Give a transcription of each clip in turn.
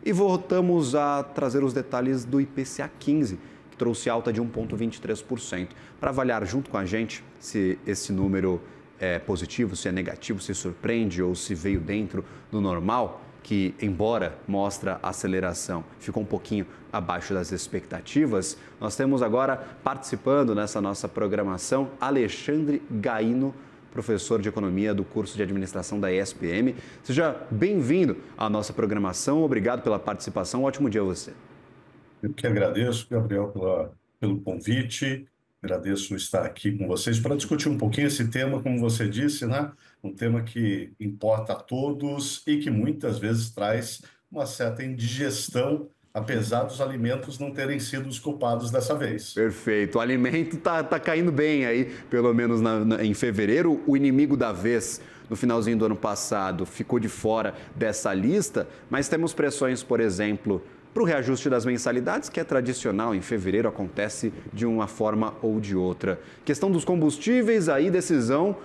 e voltamos a trazer os detalhes do IPCA 15, que trouxe alta de 1,23%. Para avaliar junto com a gente se esse número é positivo, se é negativo, se surpreende ou se veio dentro do normal, que, embora mostra aceleração, ficou um pouquinho abaixo das expectativas. Nós temos agora, participando nessa nossa programação, Alexandre Gaino, professor de Economia do curso de Administração da ESPM. Seja bem-vindo à nossa programação. Obrigado pela participação. Ótimo dia a você. Eu que agradeço, Gabriel, pelo convite. Agradeço estar aqui com vocês para discutir um pouquinho esse tema, como você disse, né? Um tema que importa a todos e que muitas vezes traz uma certa indigestão, apesar dos alimentos não terem sido os culpados dessa vez. Perfeito. O alimento tá caindo bem aí, pelo menos em fevereiro. O inimigo da vez, no finalzinho do ano passado, ficou de fora dessa lista, mas temos pressões, por exemplo, para o reajuste das mensalidades, que é tradicional, em fevereiro acontece de uma forma ou de outra. Questão dos combustíveis, aí decisão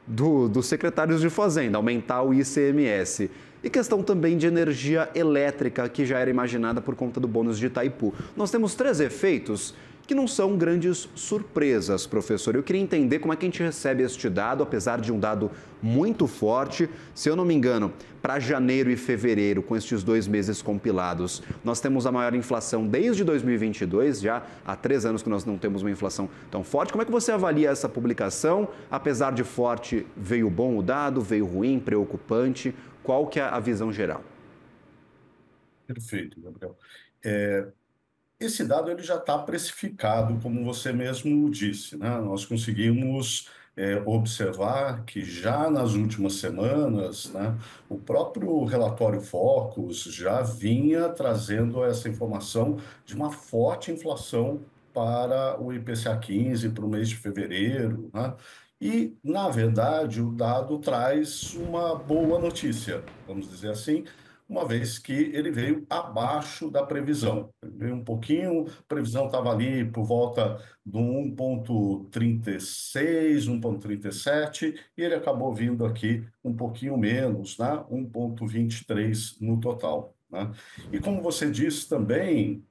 dos secretários de Fazenda, aumentar o ICMS. E questão também de energia elétrica, que já era imaginada por conta do bônus de Itaipu. Nós temos 3 efeitos que não são grandes surpresas, professor. Eu queria entender como é que a gente recebe este dado, apesar de um dado muito forte. Se eu não me engano, para janeiro e fevereiro, com estes 2 meses compilados, nós temos a maior inflação desde 2022, já há 3 anos que nós não temos uma inflação tão forte. Como é que você avalia essa publicação? Apesar de forte, veio bom o dado, veio ruim, preocupante? Qual que é a visão geral? Perfeito, Gabriel. Esse dado ele já está precificado, como você mesmo disse, né? Nós conseguimos observar que já nas últimas semanas, né, o próprio relatório Focus já vinha trazendo essa informação de uma forte inflação para o IPCA 15 para o mês de fevereiro, né? E, na verdade, o dado traz uma boa notícia, vamos dizer assim, uma vez que ele veio abaixo da previsão. Ele veio um pouquinho, a previsão estava ali por volta do 1,36, 1,37, e ele acabou vindo aqui um pouquinho menos, né? 1,23 no total, né? E como você disse também,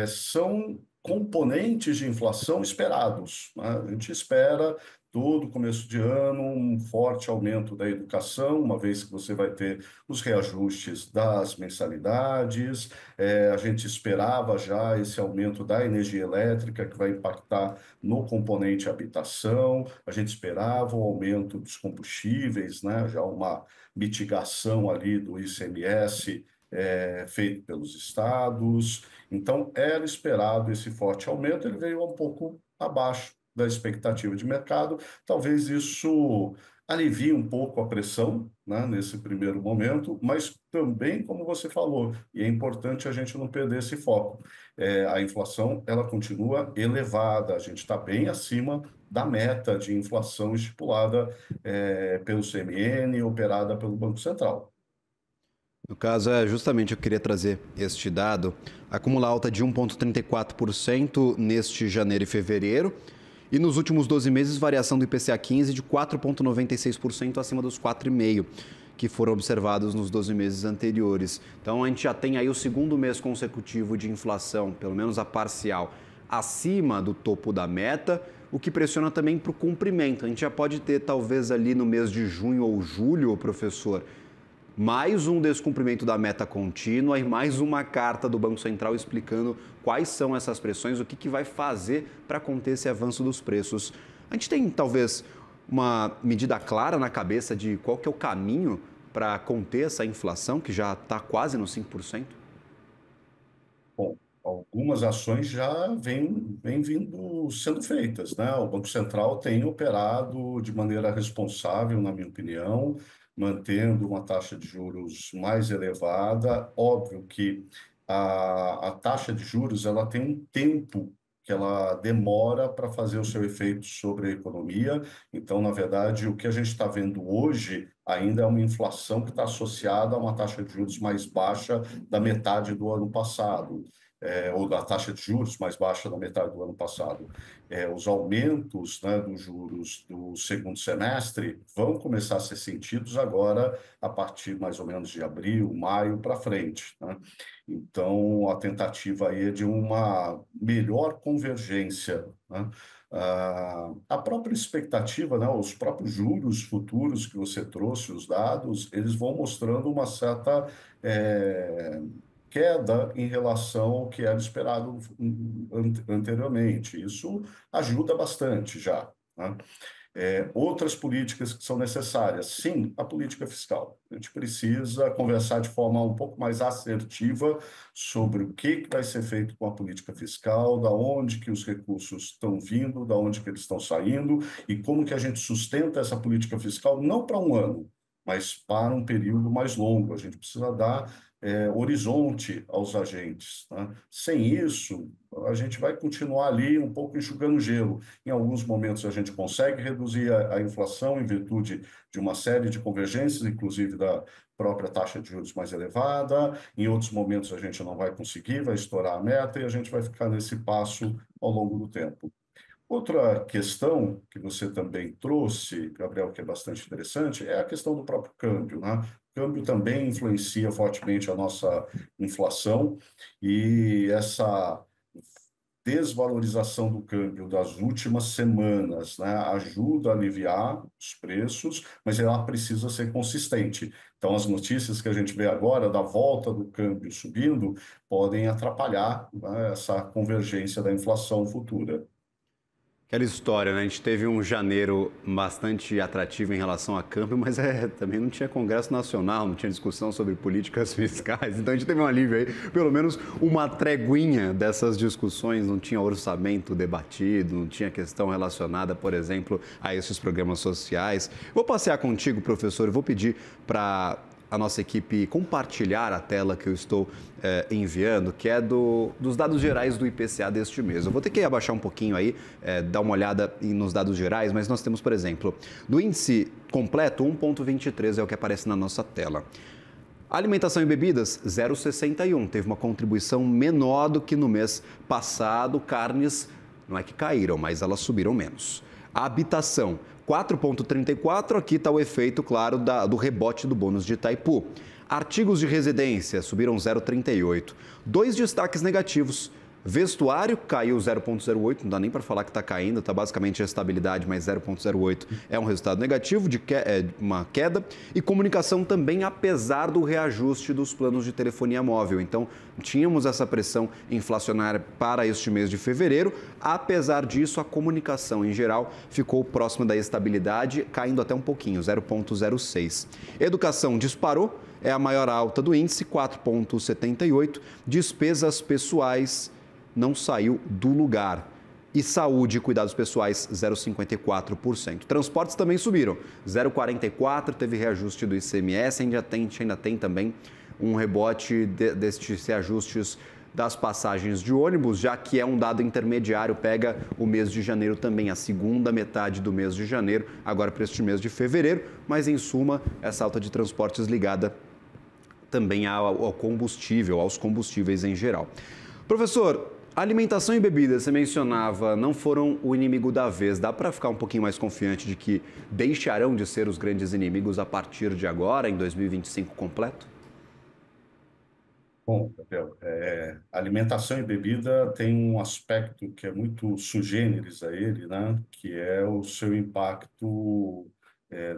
são componentes de inflação esperados, né? A gente espera todo começo de ano um forte aumento da educação, uma vez que você vai ter os reajustes das mensalidades. A gente esperava já esse aumento da energia elétrica, que vai impactar no componente habitação. A gente esperava o aumento dos combustíveis, né? Já uma mitigação ali do ICMS feito pelos estados. Então, era esperado esse forte aumento, ele veio um pouco abaixo da expectativa de mercado. Talvez isso alivie um pouco a pressão, né, nesse primeiro momento, mas também, como você falou, e é importante a gente não perder esse foco, a inflação ela continua elevada, a gente está bem acima da meta de inflação estipulada pelo CMN, operada pelo Banco Central. No caso, justamente eu queria trazer este dado. Acumula alta de 1,34% neste janeiro e fevereiro. E nos últimos 12 meses, variação do IPCA 15 de 4,96% acima dos 4,5% que foram observados nos 12 meses anteriores. Então, a gente já tem aí o segundo mês consecutivo de inflação, pelo menos a parcial, acima do topo da meta, o que pressiona também para o cumprimento. A gente já pode ter, talvez, ali no mês de junho ou julho, professor, mais um descumprimento da meta contínua e mais uma carta do Banco Central explicando quais são essas pressões, o que vai fazer para conter esse avanço dos preços. A gente tem, talvez, uma medida clara na cabeça de qual que é o caminho para conter essa inflação, que já está quase nos 5%? Bom, algumas ações já vêm vindo sendo feitas, né? O Banco Central tem operado de maneira responsável, na minha opinião, mantendo uma taxa de juros mais elevada. Óbvio que a taxa de juros ela tem um tempo que ela demora para fazer o seu efeito sobre a economia. Então, na verdade, o que a gente está vendo hoje ainda é uma inflação que está associada a uma taxa de juros mais baixa da metade do ano passado. ou da taxa de juros mais baixa da metade do ano passado, os aumentos, né, dos juros do segundo semestre vão começar a ser sentidos agora a partir mais ou menos de abril, maio para frente, né? Então, a tentativa aí é de uma melhor convergência, né? A própria expectativa, né, os próprios juros futuros que você trouxe, os dados, eles vão mostrando uma certa queda em relação ao que era esperado anteriormente. Isso ajuda bastante já, né? Outras políticas que são necessárias. Sim, a política fiscal. A gente precisa conversar de forma um pouco mais assertiva sobre o que vai ser feito com a política fiscal, da onde que os recursos estão vindo, da onde que eles estão saindo e como que a gente sustenta essa política fiscal não para um ano, mas para um período mais longo. A gente precisa dar horizonte aos agentes, né? Sem isso, a gente vai continuar ali um pouco enxugando gelo. Em alguns momentos a gente consegue reduzir a inflação em virtude de uma série de convergências, inclusive da própria taxa de juros mais elevada. Em outros momentos a gente não vai conseguir, vai estourar a meta e a gente vai ficar nesse passo ao longo do tempo. Outra questão que você também trouxe, Gabriel, que é bastante interessante, é a questão do próprio câmbio, né? O câmbio também influencia fortemente a nossa inflação e essa desvalorização do câmbio das últimas semanas, né, ajuda a aliviar os preços, mas ela precisa ser consistente. Então, as notícias que a gente vê agora da volta do câmbio subindo podem atrapalhar, né, essa convergência da inflação futura. Aquela história, né? A gente teve um janeiro bastante atrativo em relação a câmbio, mas também não tinha Congresso Nacional, não tinha discussão sobre políticas fiscais. Então a gente teve um alívio aí, pelo menos uma treguinha dessas discussões, não tinha orçamento debatido, não tinha questão relacionada, por exemplo, a esses programas sociais. Vou passear contigo, professor, e vou pedir para a nossa equipe compartilhar a tela que eu estou enviando, que é dos dados gerais do IPCA deste mês. Eu vou ter que abaixar um pouquinho aí, dar uma olhada nos dados gerais, mas nós temos, por exemplo, do índice completo, 1,23 é o que aparece na nossa tela. Alimentação e bebidas, 0,61, teve uma contribuição menor do que no mês passado. Carnes, não é que caíram, mas elas subiram menos. A habitação, 4,34, aqui está o efeito, claro, do rebote do bônus de Itaipu. Artigos de residência subiram 0,38. Dois destaques negativos. Vestuário caiu 0,08, não dá nem para falar que está caindo, está basicamente a estabilidade, mas 0,08 é um resultado negativo, uma queda. E comunicação também, apesar do reajuste dos planos de telefonia móvel. Então, tínhamos essa pressão inflacionária para este mês de fevereiro. Apesar disso, a comunicação em geral ficou próxima da estabilidade, caindo até um pouquinho, 0,06. Educação disparou, é a maior alta do índice, 4,78. Despesas pessoais não saiu do lugar. E saúde e cuidados pessoais, 0,54%. Transportes também subiram, 0,44%, teve reajuste do ICMS, ainda tem também um rebote destes reajustes das passagens de ônibus, já que é um dado intermediário, pega o mês de janeiro também, a segunda metade do mês de janeiro, agora para este mês de fevereiro, mas em suma, essa alta de transportes ligada também ao combustível, aos combustíveis em geral. Professor, alimentação e bebida, você mencionava, não foram o inimigo da vez. Dá para ficar um pouquinho mais confiante de que deixarão de ser os grandes inimigos a partir de agora, em 2025 completo? Bom, Gabriel, alimentação e bebida tem um aspecto que é muito sui generis a ele, né? Que é o seu impacto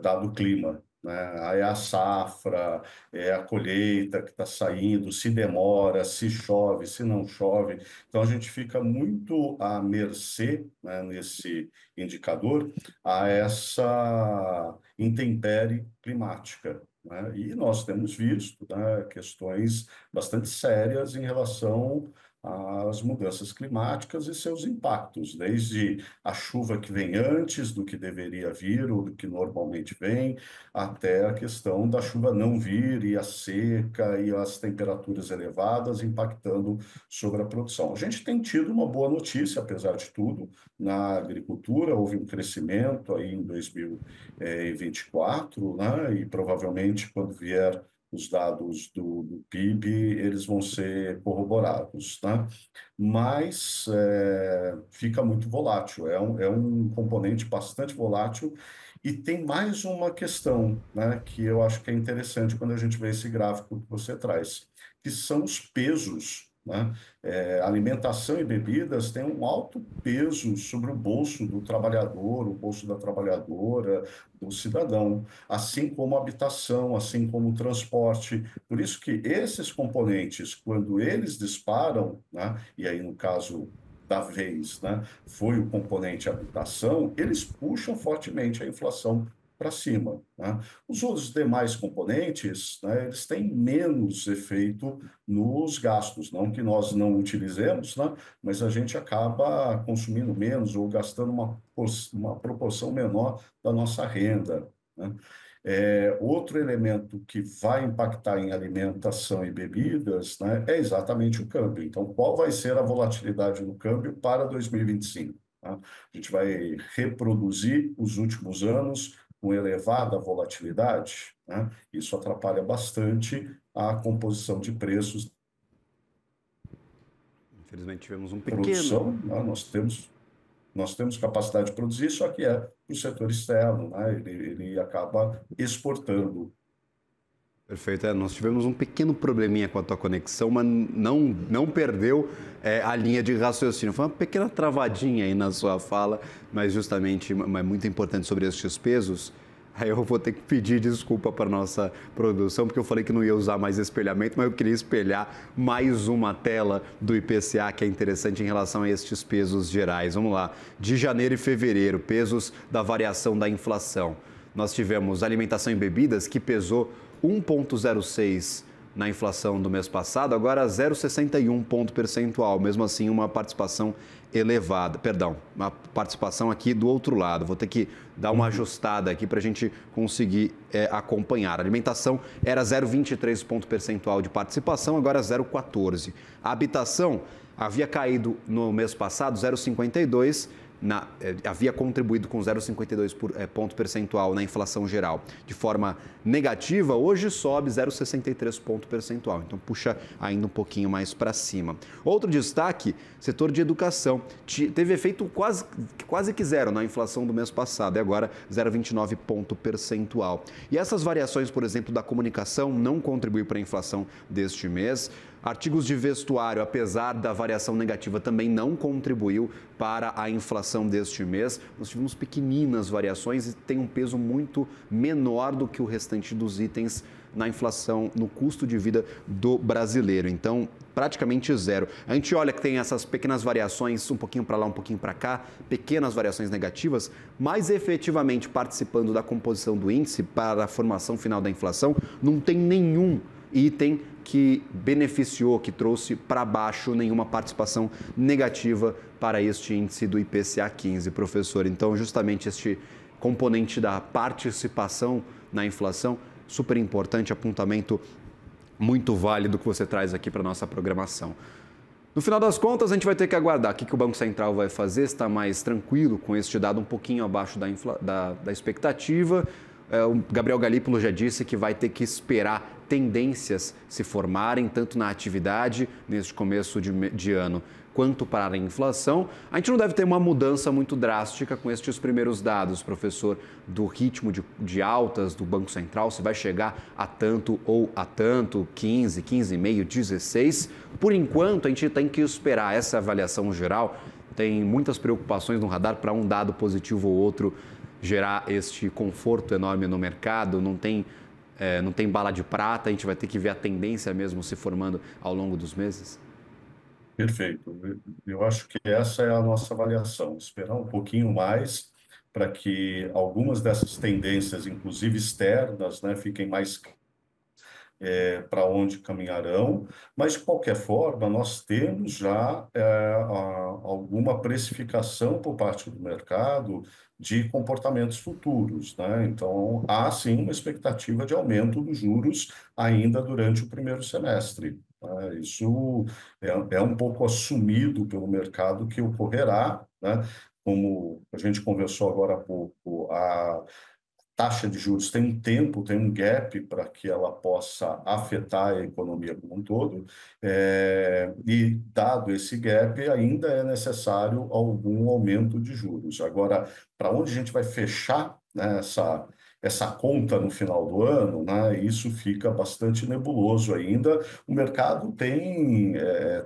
dado o clima, né? Aí é a safra, é a colheita que está saindo, se demora, se chove, se não chove. Então a gente fica muito à mercê, né, nesse indicador, a essa intempérie climática, né? E nós temos visto, né, questões bastante sérias em relação às mudanças climáticas e seus impactos, desde a chuva que vem antes do que deveria vir ou do que normalmente vem, até a questão da chuva não vir e a seca e as temperaturas elevadas impactando sobre a produção. A gente tem tido uma boa notícia, apesar de tudo, na agricultura, houve um crescimento aí em 2024, né? E provavelmente quando vier os dados do PIB, eles vão ser corroborados, né? Mas fica muito volátil, é um componente bastante volátil e tem mais uma questão, né, que eu acho que é interessante quando a gente vê esse gráfico que você traz, que são os pesos, né? Alimentação e bebidas têm um alto peso sobre o bolso do trabalhador, o bolso da trabalhadora, do cidadão, assim como a habitação, assim como o transporte. Por isso que esses componentes, quando eles disparam, né, e aí no caso da vez, né, foi o componente habitação, eles puxam fortemente a inflação para cima, né? Os outros demais componentes, né, eles têm menos efeito nos gastos, não que nós não utilizemos, né, mas a gente acaba consumindo menos ou gastando uma proporção menor da nossa renda, né? Outro elemento que vai impactar em alimentação e bebidas, né, é exatamente o câmbio. Então, qual vai ser a volatilidade no câmbio para 2025? Tá? A gente vai reproduzir os últimos anos com elevada volatilidade, né? Isso atrapalha bastante a composição de preços. Infelizmente tivemos um pequeno. Produção, né? Nós temos capacidade de produzir, só que é o setor externo, né? Ele acaba exportando. Perfeito. Nós tivemos um pequeno probleminha com a tua conexão, mas não perdeu a linha de raciocínio. Foi uma pequena travadinha aí na sua fala, mas justamente é muito importante sobre estes pesos. Aí eu vou ter que pedir desculpa para a nossa produção, porque eu falei que não ia usar mais espelhamento, mas eu queria espelhar mais uma tela do IPCA que é interessante em relação a estes pesos gerais. Vamos lá. De janeiro e fevereiro, pesos da variação da inflação. Nós tivemos alimentação e bebidas, que pesou 1,06 na inflação do mês passado, agora 0,61 ponto percentual, mesmo assim uma participação elevada, perdão, uma participação aqui do outro lado, vou ter que dar uma ajustada aqui para a gente conseguir acompanhar. A alimentação era 0,23 ponto percentual de participação, agora 0,14. A habitação havia caído no mês passado 0,52, havia contribuído com 0,52 ponto percentual na inflação geral de forma negativa, hoje sobe 0,63 ponto percentual. Então, puxa ainda um pouquinho mais para cima. Outro destaque, setor de educação. Teve efeito quase que zero na inflação do mês passado e agora 0,29 ponto percentual. E essas variações, por exemplo, da comunicação não contribuem para a inflação deste mês. Artigos de vestuário, apesar da variação negativa, também não contribuiu para a inflação deste mês. Nós tivemos pequeninas variações e tem um peso muito menor do que o restante dos itens na inflação, no custo de vida do brasileiro. Então, praticamente zero. A gente olha que tem essas pequenas variações, um pouquinho para lá, um pouquinho para cá, pequenas variações negativas, mas efetivamente participando da composição do índice para a formação final da inflação, não tem nenhum item que beneficiou, que trouxe para baixo nenhuma participação negativa para este índice do IPCA 15, professor. Então, justamente este componente da participação na inflação, super importante, apontamento muito válido que você traz aqui para a nossa programação. No final das contas, a gente vai ter que aguardar o que o Banco Central vai fazer, está mais tranquilo com este dado um pouquinho abaixo da expectativa. O Gabriel Galípolo já disse que vai ter que esperar tendências se formarem, tanto na atividade neste começo de ano, quanto para a inflação. A gente não deve ter uma mudança muito drástica com estes primeiros dados, professor, do ritmo de altas do Banco Central, se vai chegar a tanto ou a tanto, 15, 15,5, 16. Por enquanto, a gente tem que esperar essa avaliação geral. Tem muitas preocupações no radar para um dado positivo ou outro gerar este conforto enorme no mercado, não tem bala de prata, a gente vai ter que ver a tendência mesmo se formando ao longo dos meses? Perfeito. Eu acho que essa é a nossa avaliação, esperar um pouquinho mais para que algumas dessas tendências, inclusive externas, né, fiquem mais para onde caminharão, mas de qualquer forma, nós temos já alguma precificação por parte do mercado de comportamentos futuros, né? Então, há sim uma expectativa de aumento dos juros ainda durante o primeiro semestre. Né? Isso é um pouco assumido pelo mercado que ocorrerá, né? Como a gente conversou agora há pouco, taxa de juros tem um tempo, tem um gap para que ela possa afetar a economia como um todo, e dado esse gap, ainda é necessário algum aumento de juros. Agora, para onde a gente vai fechar, né, essa conta no final do ano, né, isso fica bastante nebuloso ainda. O mercado tem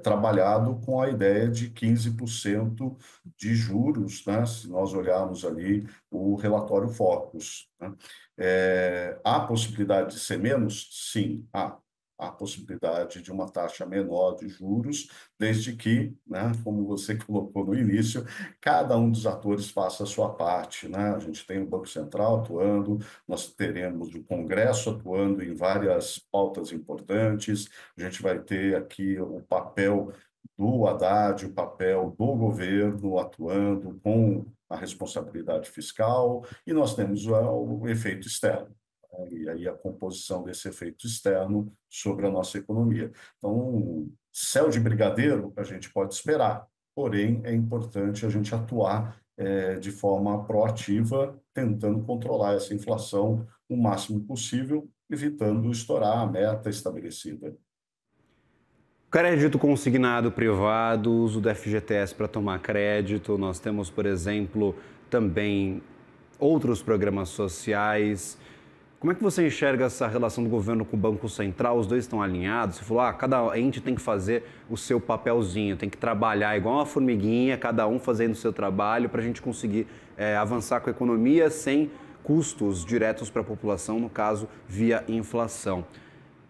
trabalhado com a ideia de 15% de juros, né, se nós olharmos ali o relatório Focus, né? Há possibilidade de ser menos? Sim, há. Há possibilidade de uma taxa menor de juros, desde que, né, como você colocou no início, cada um dos atores faça a sua parte, né? A gente tem o Banco Central atuando, nós teremos o Congresso atuando em várias pautas importantes, a gente vai ter aqui o papel do Haddad, o papel do governo atuando com a responsabilidade fiscal, e nós temos o efeito externo, né? E aí a composição desse efeito externo sobre a nossa economia. Então, céu de brigadeiro a gente pode esperar, porém é importante a gente atuar de forma proativa, tentando controlar essa inflação o máximo possível, evitando estourar a meta estabelecida. Crédito consignado privado, uso do FGTS para tomar crédito. Nós temos, por exemplo, também outros programas sociais. Como é que você enxerga essa relação do governo com o Banco Central? Os dois estão alinhados? Você falou, cada ente tem que fazer o seu papelzinho, tem que trabalhar igual uma formiguinha, cada um fazendo o seu trabalho para a gente conseguir avançar com a economia sem custos diretos para a população, no caso, via inflação.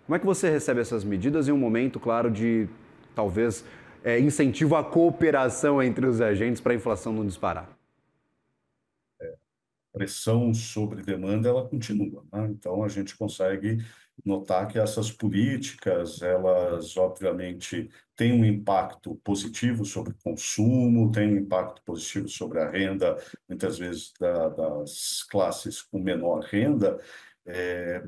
Como é que você recebe essas medidas em um momento, claro, de talvez incentivo à cooperação entre os agentes para a inflação não disparar? Pressão sobre demanda, ela continua, né? Então, a gente consegue notar que essas políticas, elas, obviamente, têm um impacto positivo sobre o consumo, têm um impacto positivo sobre a renda, muitas vezes das classes com menor renda,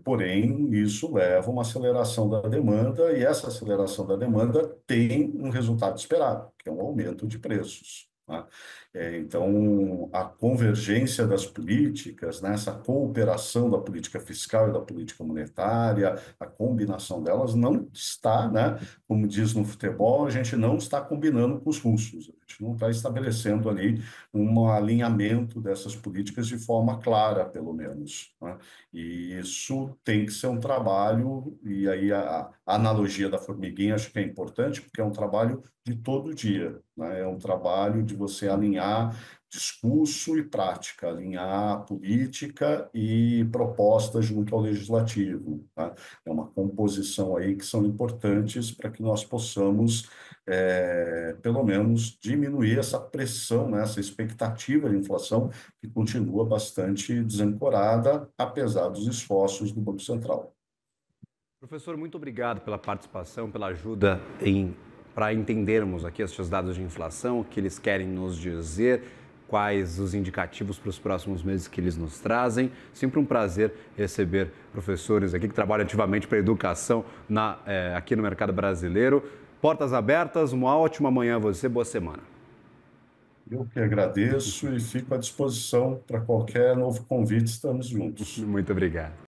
porém, isso leva a uma aceleração da demanda, e essa aceleração da demanda tem um resultado esperado, que é um aumento de preços, né? Então, a convergência das políticas, né, essa cooperação da política fiscal e da política monetária, a combinação delas não está, né, como diz no futebol, a gente não está combinando com os russos, a gente não está estabelecendo ali um alinhamento dessas políticas de forma clara, pelo menos, né? E isso tem que ser um trabalho, e aí a analogia da formiguinha acho que é importante, porque é um trabalho de todo dia, né? É um trabalho de você alinhar discurso e prática, alinhar política e proposta junto ao legislativo, tá? É uma composição aí que são importantes para que nós possamos, pelo menos, diminuir essa pressão, né? Essa expectativa de inflação que continua bastante desancorada, apesar dos esforços do Banco Central. Professor, muito obrigado pela participação, pela ajuda para entendermos aqui esses dados de inflação, o que eles querem nos dizer, quais os indicativos para os próximos meses que eles nos trazem. Sempre um prazer receber professores aqui que trabalham ativamente para a educação aqui no mercado brasileiro. Portas abertas, uma ótima manhã a você, boa semana. Eu que agradeço e fico à disposição para qualquer novo convite, estamos juntos. Muito obrigado.